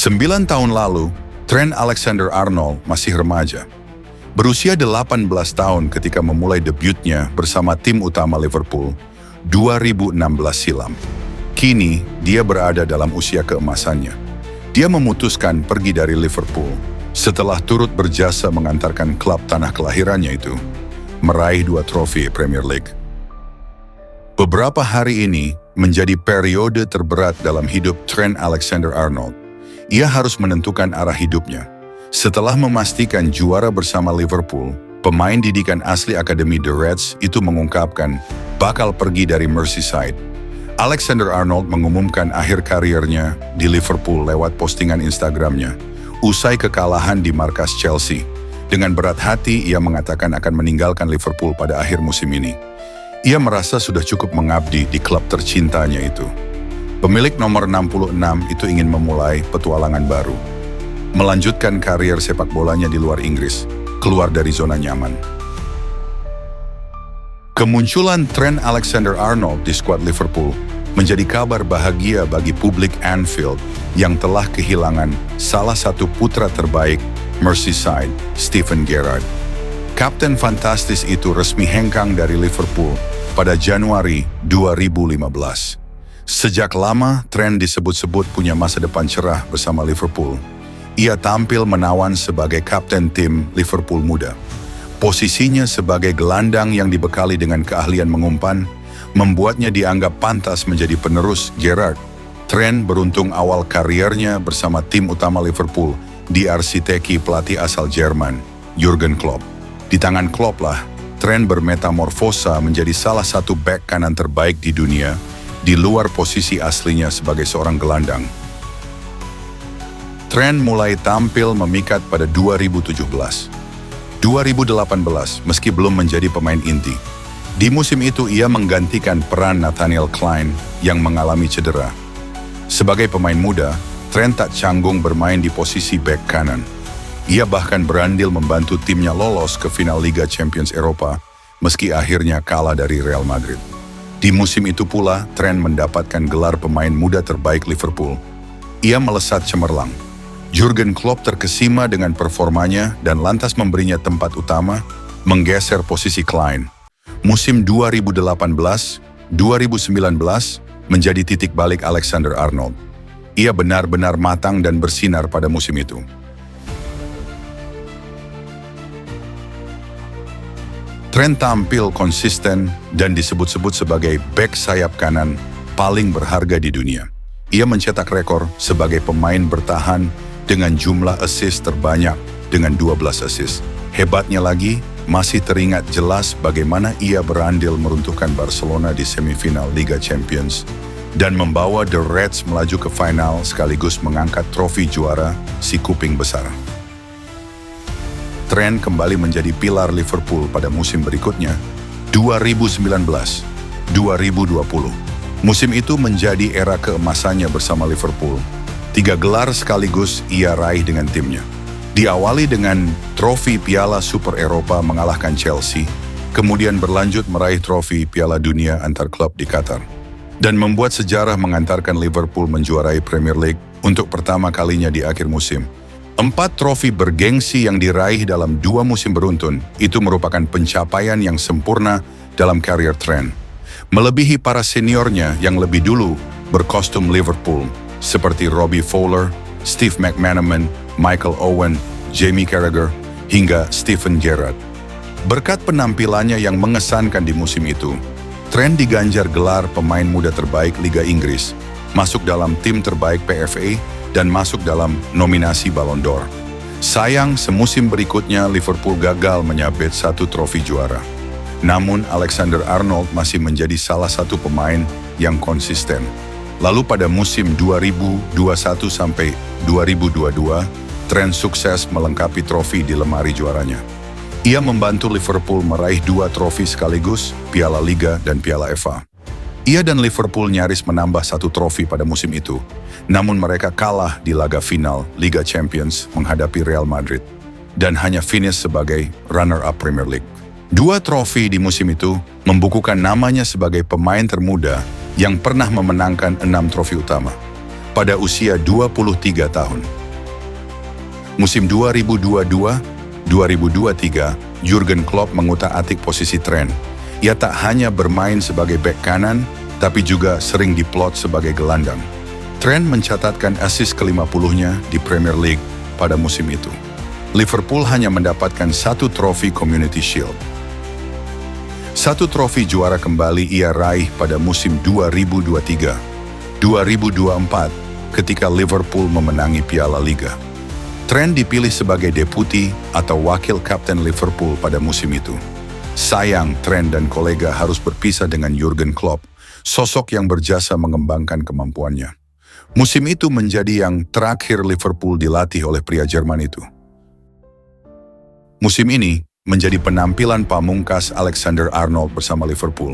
9 tahun lalu, Trent Alexander-Arnold masih remaja. Berusia 18 tahun ketika memulai debutnya bersama tim utama Liverpool 2016 silam. Kini, dia berada dalam usia keemasannya. Dia memutuskan pergi dari Liverpool setelah turut berjasa mengantarkan klub tanah kelahirannya itu meraih 2 trofi Premier League. Beberapa hari ini menjadi periode terberat dalam hidup Trent Alexander-Arnold. Ia harus menentukan arah hidupnya. Setelah memastikan juara bersama Liverpool, pemain didikan asli Akademi The Reds itu mengungkapkan bakal pergi dari Merseyside. Alexander-Arnold mengumumkan akhir kariernya di Liverpool lewat postingan Instagramnya. Usai kekalahan di markas Chelsea, dengan berat hati ia mengatakan akan meninggalkan Liverpool pada akhir musim ini. Ia merasa sudah cukup mengabdi di klub tercintanya itu. Pemilik nomor 66 itu ingin memulai petualangan baru. Melanjutkan karier sepak bolanya di luar Inggris, keluar dari zona nyaman. Kemunculan Trent Alexander-Arnold di skuad Liverpool menjadi kabar bahagia bagi publik Anfield yang telah kehilangan salah satu putra terbaik Merseyside, Steven Gerrard. Kapten fantastis itu resmi hengkang dari Liverpool pada Januari 2015. Sejak lama, Trent disebut-sebut punya masa depan cerah bersama Liverpool. Ia tampil menawan sebagai kapten tim Liverpool muda. Posisinya sebagai gelandang yang dibekali dengan keahlian mengumpan, membuatnya dianggap pantas menjadi penerus Gerrard. Trent beruntung awal kariernya bersama tim utama Liverpool diarsiteki pelatih asal Jerman, Jurgen Klopp. Di tangan Klopp lah, Trent bermetamorfosa menjadi salah satu bek kanan terbaik di dunia, di luar posisi aslinya sebagai seorang gelandang. Trent mulai tampil memikat pada 2017. 2018, meski belum menjadi pemain inti. Di musim itu ia menggantikan peran Nathaniel Clyne yang mengalami cedera. Sebagai pemain muda, Trent tak canggung bermain di posisi bek kanan. Ia bahkan berandil membantu timnya lolos ke final Liga Champions Eropa, meski akhirnya kalah dari Real Madrid. Di musim itu pula, Trent mendapatkan gelar pemain muda terbaik Liverpool. Ia melesat cemerlang. Jurgen Klopp terkesima dengan performanya dan lantas memberinya tempat utama, menggeser posisi Clyne. Musim 2018-2019 menjadi titik balik Alexander-Arnold. Ia benar-benar matang dan bersinar pada musim itu. Trent tampil konsisten dan disebut-sebut sebagai bek sayap kanan paling berharga di dunia. Ia mencetak rekor sebagai pemain bertahan dengan jumlah assist terbanyak dengan 12 assist. Hebatnya lagi, masih teringat jelas bagaimana ia berandil meruntuhkan Barcelona di semifinal Liga Champions dan membawa The Reds melaju ke final sekaligus mengangkat trofi juara si kuping besar. Trent kembali menjadi pilar Liverpool pada musim berikutnya, 2019-2020. Musim itu menjadi era keemasannya bersama Liverpool. 3 gelar sekaligus ia raih dengan timnya. Diawali dengan trofi Piala Super Eropa mengalahkan Chelsea, kemudian berlanjut meraih trofi Piala Dunia antar klub di Qatar, dan membuat sejarah mengantarkan Liverpool menjuarai Premier League untuk pertama kalinya di akhir musim. 4 trofi bergengsi yang diraih dalam 2 musim beruntun itu merupakan pencapaian yang sempurna dalam karier Trent. Melebihi para seniornya yang lebih dulu berkostum Liverpool, seperti Robbie Fowler, Steve McManaman, Michael Owen, Jamie Carragher, hingga Steven Gerrard. Berkat penampilannya yang mengesankan di musim itu, Trent diganjar gelar pemain muda terbaik Liga Inggris, masuk dalam tim terbaik PFA, dan masuk dalam nominasi Ballon d'Or. Sayang, semusim berikutnya Liverpool gagal menyabet 1 trofi juara. Namun Alexander-Arnold masih menjadi salah satu pemain yang konsisten. Lalu pada musim 2021 sampai 2022, Trent sukses melengkapi trofi di lemari juaranya. Ia membantu Liverpool meraih 2 trofi sekaligus, Piala Liga dan Piala FA. Ia dan Liverpool nyaris menambah 1 trofi pada musim itu, namun mereka kalah di laga final Liga Champions menghadapi Real Madrid dan hanya finish sebagai runner-up Premier League. 2 trofi di musim itu membukukan namanya sebagai pemain termuda yang pernah memenangkan 6 trofi utama pada usia 23 tahun. Musim 2022-2023, Jurgen Klopp mengutak-atik posisi Trent. Ia tak hanya bermain sebagai bek kanan, tapi juga sering diplot sebagai gelandang. Trent mencatatkan assist ke-50-nya di Premier League pada musim itu. Liverpool hanya mendapatkan 1 trofi Community Shield. 1 trofi juara kembali ia raih pada musim 2023-2024 ketika Liverpool memenangi Piala Liga. Trent dipilih sebagai deputi atau wakil kapten Liverpool pada musim itu. Sayang, Trent dan kolega harus berpisah dengan Jurgen Klopp, sosok yang berjasa mengembangkan kemampuannya. Musim itu menjadi yang terakhir Liverpool dilatih oleh pria Jerman itu. Musim ini menjadi penampilan pamungkas Alexander-Arnold bersama Liverpool.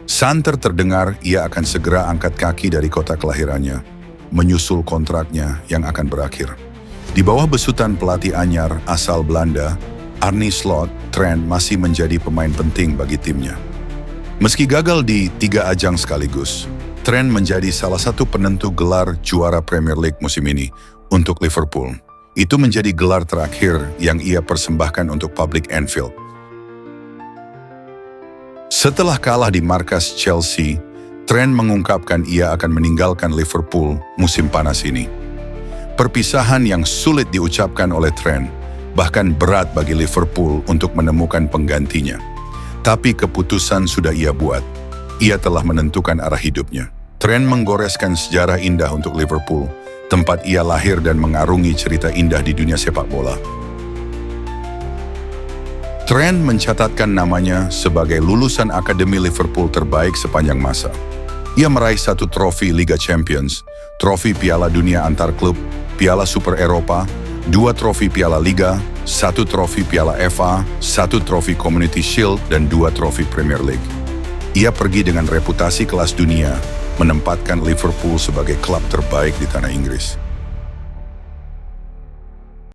Santer terdengar ia akan segera angkat kaki dari kota kelahirannya, menyusul kontraknya yang akan berakhir. Di bawah besutan pelatih anyar asal Belanda, Arne Slot, Trent masih menjadi pemain penting bagi timnya. Meski gagal di 3 ajang sekaligus, Trent menjadi salah satu penentu gelar juara Premier League musim ini untuk Liverpool. Itu menjadi gelar terakhir yang ia persembahkan untuk publik Anfield. Setelah kalah di markas Chelsea, Trent mengungkapkan ia akan meninggalkan Liverpool musim panas ini. Perpisahan yang sulit diucapkan oleh Trent, bahkan berat bagi Liverpool untuk menemukan penggantinya. Tapi keputusan sudah ia buat. Ia telah menentukan arah hidupnya. Trent menggoreskan sejarah indah untuk Liverpool, tempat ia lahir dan mengarungi cerita indah di dunia sepak bola. Trent mencatatkan namanya sebagai lulusan Akademi Liverpool terbaik sepanjang masa. Ia meraih 1 trofi Liga Champions, trofi Piala Dunia antar klub, Piala Super Eropa, 2 trofi Piala Liga, 1 trofi Piala FA, 1 trofi Community Shield, dan 2 trofi Premier League. Ia pergi dengan reputasi kelas dunia, menempatkan Liverpool sebagai klub terbaik di tanah Inggris.